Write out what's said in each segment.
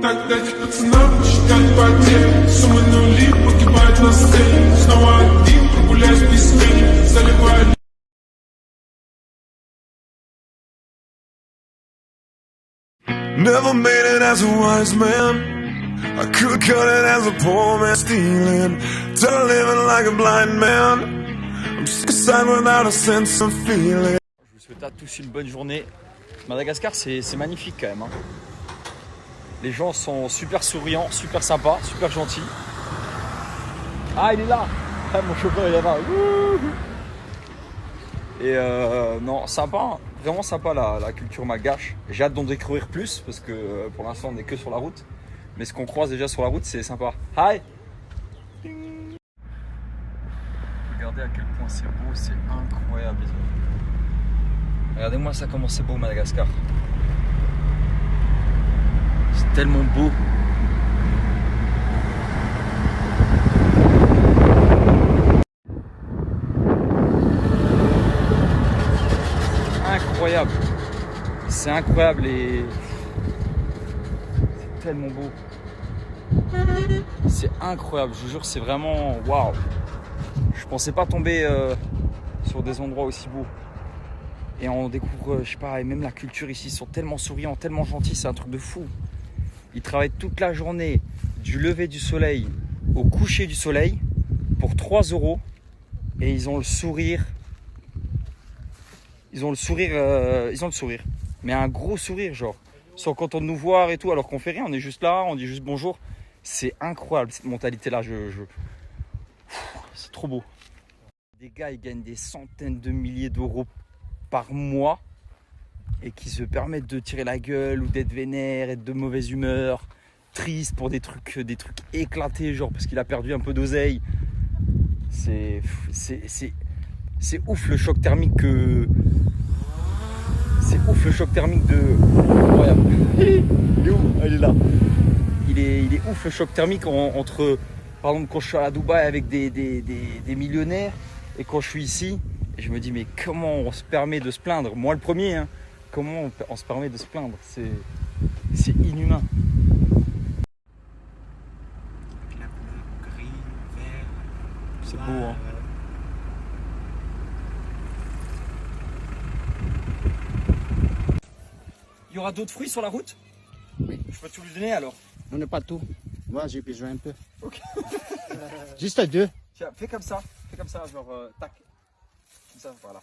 Тогда пацанам считать потери. Суммы нули погибают на сцене. Снова один, прогуляюсь без смены. Заливаю. Never made it as a wise man. I could cut it as a poor man stealing. Tired of living like a blind man. I'm sick aside without a sense of feeling. Je vous souhaite à tous une bonne journée. Madagascar, c'est magnifique quand même. Hein. Les gens sont super souriants, super sympas, super gentils. Ah, il est là. Ah, mon chauffeur, il est là. Et non, sympa, hein. Vraiment sympa la culture malgache. J'ai hâte d'en découvrir plus parce que pour l'instant, on n'est que sur la route. Mais ce qu'on croise déjà sur la route, c'est sympa. Hi. Regardez à quel point c'est beau, c'est incroyable. Regardez-moi ça, comment c'est beau Madagascar. C'est tellement beau. Incroyable. C'est incroyable et c'est tellement beau. C'est incroyable, je vous jure, c'est vraiment waouh. Je pensais pas tomber sur des endroits aussi beaux. Et on découvre, je sais pas, et même la culture ici, ils sont tellement souriants, tellement gentils, c'est un truc de fou. Ils travaillent toute la journée, du lever du soleil au coucher du soleil, pour 3 € et ils ont le sourire. Ils ont le sourire. Mais un gros sourire, genre. Ils sont contents de nous voir et tout, alors qu'on fait rien, on est juste là, on dit juste bonjour. C'est incroyable cette mentalité-là, c'est trop beau. Des gars, ils gagnent des centaines de milliers d'euros par mois et qui se permettent de tirer la gueule ou d'être vénère, être de mauvaise humeur, triste pour des trucs éclatés, genre parce qu'il a perdu un peu d'oseille. C'est ouf le choc thermique que... C'est ouf le choc thermique de... Incroyable. Il est où? Ah, il est là. Il est ouf le choc thermique entre... Par exemple, quand je suis à Dubaï avec des millionnaires et quand je suis ici, et je me dis mais comment on se permet de se plaindre? Moi le premier, hein. Comment on se permet de se plaindre? C'est inhumain. Puis la couleur gris, vert. C'est beau, hein. Il y aura d'autres fruits sur la route? Oui. Je peux tout lui donner alors? Non, pas tout. Moi, j'ai besoin un peu. Ok. Juste 2. Tiens, fais comme ça, genre tac. Comme ça, voilà.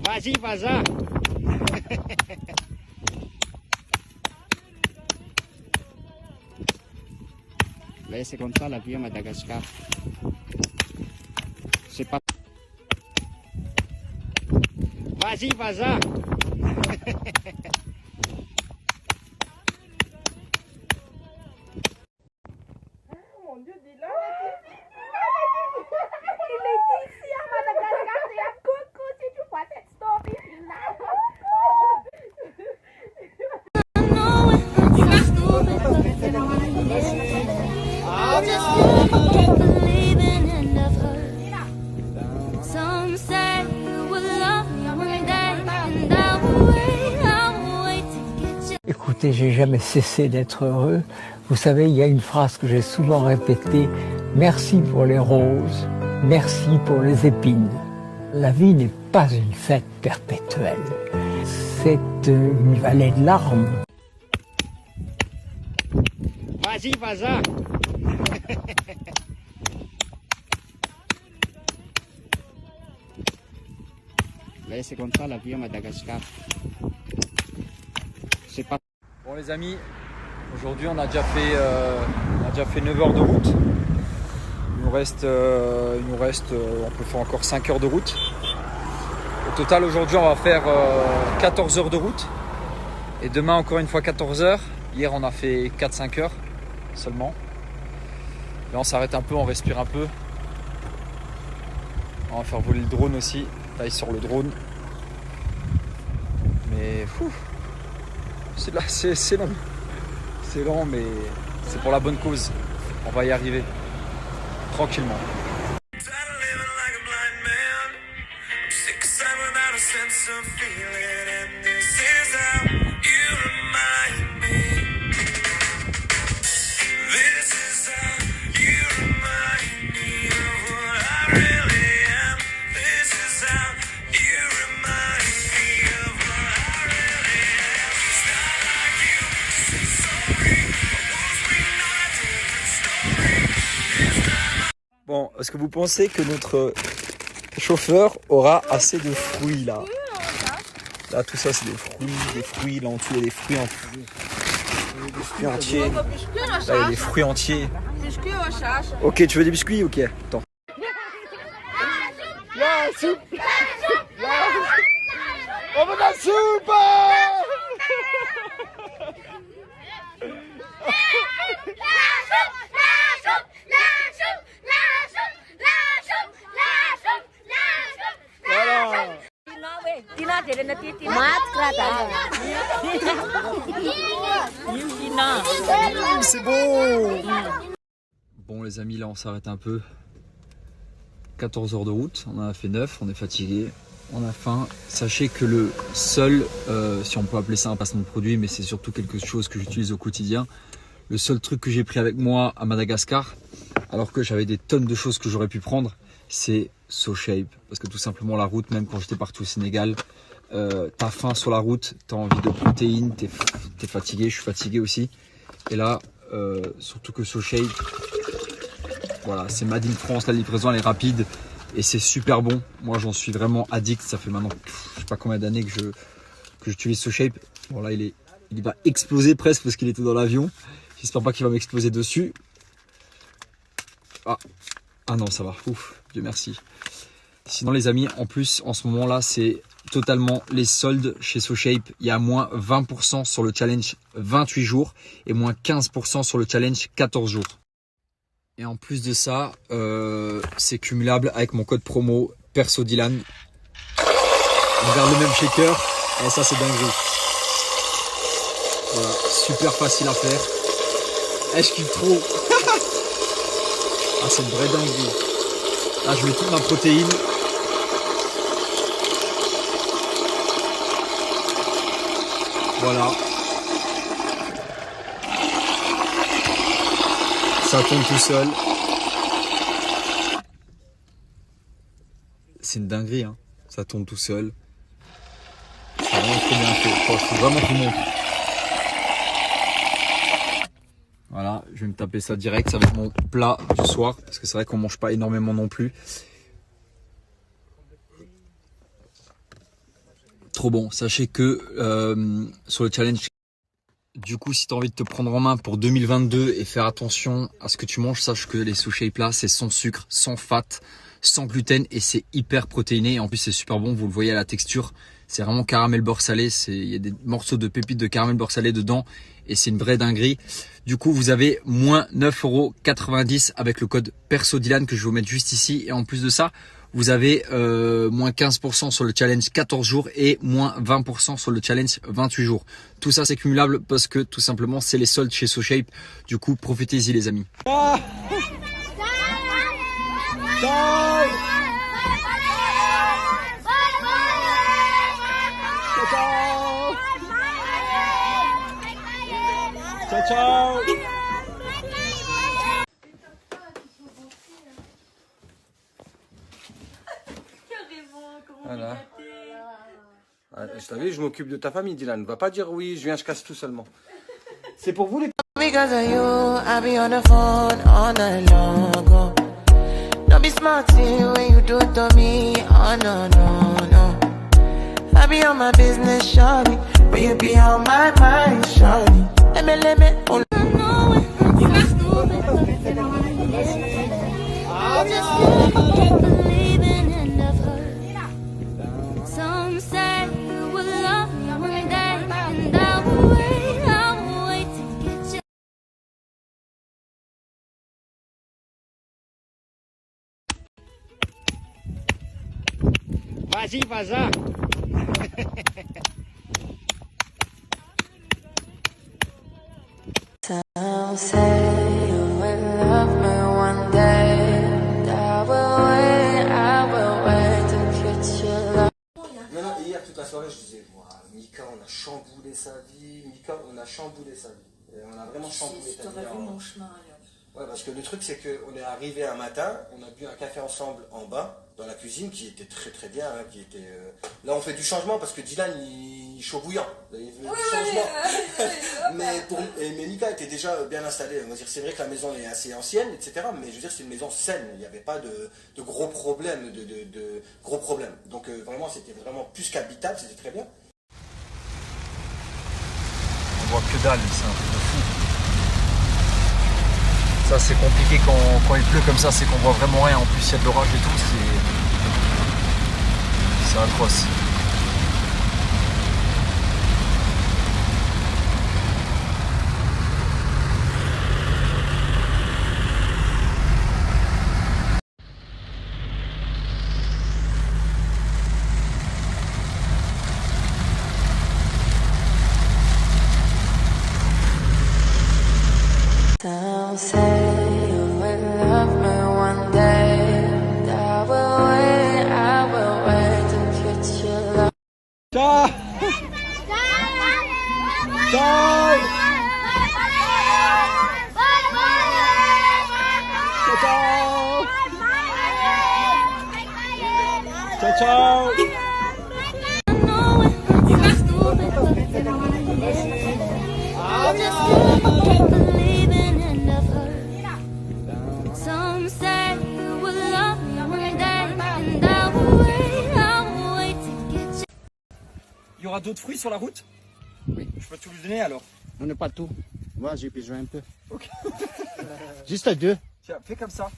Vas-y, vas-y. Là, c'est comme ça la vie à Madagascar. C'est pas. Vas-y, vas-y. Mon Dieu, dis-le. Il était ici à Madagascar, c'est un coucou si tu vois cette story. Écoutez, j'ai jamais cessé d'être heureux. Vous savez, il y a une phrase que j'ai souvent répétée. Merci pour les roses, merci pour les épines. La vie n'est pas une fête perpétuelle. C'est une vallée de larmes. Vas-y, vas-y. Là, c'est comme ça la vie à Madagascar. C'est pas. Bon les amis, aujourd'hui on a déjà fait 9 heures de route. Il nous reste, on peut faire encore 5 heures de route. Au total aujourd'hui on va faire 14 heures de route. Et demain encore une fois 14 heures. Hier on a fait 4-5 heures seulement. Là on s'arrête un peu, on respire un peu. On va faire voler le drone aussi. Là il sort le drone. Mais fou, c'est long. C'est long, mais c'est pour la bonne cause. On va y arriver. Tranquillement. Tired of living like a blind man. I'm sick aside without a sense of feeling. And this is how you remind me. This is how you remind me of what I really am. This is how you remind me of what I really am. It's not like you say sorry. Once we know that's a different story. It's not. Bon, est-ce que vous pensez que notre chauffeur aura assez de fruits là? Là, tout ça, c'est des fruits, là en dessous, il y a des fruits entiers. Là, il y a des fruits entiers. Ok, tu veux des biscuits? Ok, attends. La soupe! On veut de la soupe! C'est bon. Bon les amis, là on s'arrête un peu. 14 heures de route, on en a fait 9, on est fatigué, on a faim. Sachez que le seul, si on peut appeler ça un placement de produit, mais c'est surtout quelque chose que j'utilise au quotidien. Le seul truc que j'ai pris avec moi à Madagascar, alors que j'avais des tonnes de choses que j'aurais pu prendre, c'est SoShape. Parce que tout simplement la route, même quand j'étais partout au Sénégal, t'as faim sur la route, t'as envie de protéines, t'es fatigué, je suis fatigué aussi. Et là, surtout que SoShape, voilà, c'est made in France, la livraison elle est rapide et c'est super bon. Moi j'en suis vraiment addict, ça fait maintenant je sais pas combien d'années que j'utilise SoShape. Bon là il va exploser presque parce qu'il était dans l'avion. J'espère pas qu'il va m'exploser dessus. Ah non, ça va, ouf, Dieu merci. Sinon les amis, en plus en ce moment là c'est totalement les soldes chez SoShape. Il y a moins 20% sur le challenge 28 jours et moins 15% sur le challenge 14 jours. Et en plus de ça, c'est cumulable avec mon code promo Perso Dylan. On garde le même shaker et ça c'est dingue. Voilà, super facile à faire. Et je kiffe trop. Ah c'est une vraie dinguerie. Là je mets toute ma protéine. Voilà. Ça tombe tout seul. C'est une dinguerie, hein. Ça tombe tout seul. C'est vraiment trop bien fait. Il faut vraiment tout le monde. Voilà, je vais me taper ça direct. Ça va être mon plat du soir. Parce que c'est vrai qu'on mange pas énormément non plus. Trop bon. Sachez que sur le challenge, du coup, si tu as envie de te prendre en main pour 2022 et faire attention à ce que tu manges, sache que les SoShape là, c'est sans sucre, sans fat, sans gluten et c'est hyper protéiné. Et en plus, c'est super bon. Vous le voyez à la texture. C'est vraiment caramel beurre salé. Il y a des morceaux de pépites de caramel beurre salé dedans et c'est une vraie dinguerie. Du coup, vous avez moins 9,90 € avec le code Perso Dylan que je vais vous mettre juste ici. Et en plus de ça, vous avez moins 15% sur le challenge 14 jours et moins 20% sur le challenge 28 jours. Tout ça, c'est cumulable parce que tout simplement, c'est les soldes chez SoShape. Du coup, profitez-y les amis. Ciao. Ciao. Ciao, ciao. Voilà. Ah, je t'avais, je m'occupe de ta famille, Dylan. Va pas dire oui, je viens, je casse tout seulement. C'est pour vous les. Because of you, I be on the phone all night long. Oh. Don't be smart when you do it to me. Oh no, no, no. I be on my business, shawty, but you be on my mind, shawty. Let me, oh. Some say you will love me one day, and I will wait to get you. Vas-y, vas-y. Some say you will love me one day. I will wait to get your love. Non, hier toute la soirée je disais, Mika on a chamboulé sa vie, on a chamboulé sa vie. Et on a vraiment chamboulé sa vie. T'aurais vu mon chemin alors. Ouais, parce que le truc c'est qu'on est arrivé un matin, on a bu un café ensemble en bas, dans la cuisine, qui était très très bien, hein, qui était... Là on fait du changement parce que Dylan il est chaud bouillant, il veut du changement. Mais Mika était déjà bien installé, on va dire c'est vrai que la maison est assez ancienne, etc. Mais je veux dire c'est une maison saine, il n'y avait pas de gros problèmes, de gros problèmes. Donc vraiment c'était vraiment plus qu'habitable, c'était très bien. On voit que dalle, c'est un truc de fou. Ça c'est compliqué quand il pleut comme ça, c'est qu'on voit vraiment rien. En plus il y a de l'orage et tout, c'est atroce. Some say you will love me one day. I will wait to get your love. Ciao. Ciao. Ciao. Ciao ciao. Some say you will love me one day, and I will wait to get you. Il y aura d'autres fruits sur la route? Oui. Je peux tout lui donner alors? On n'est pas tout. Moi, j'ai besoin un peu. Ok. Juste deux. Tiens, fais comme ça,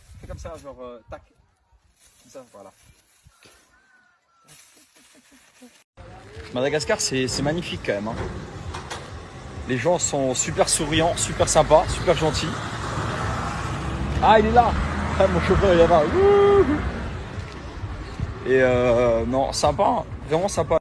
genre tac. Comme ça, voilà. Madagascar, c'est magnifique quand même. Hein. Les gens sont super souriants, super sympas, super gentils. Ah, il est là! Ah, mon chauffeur, il est là-bas. Et non, sympa, vraiment sympa.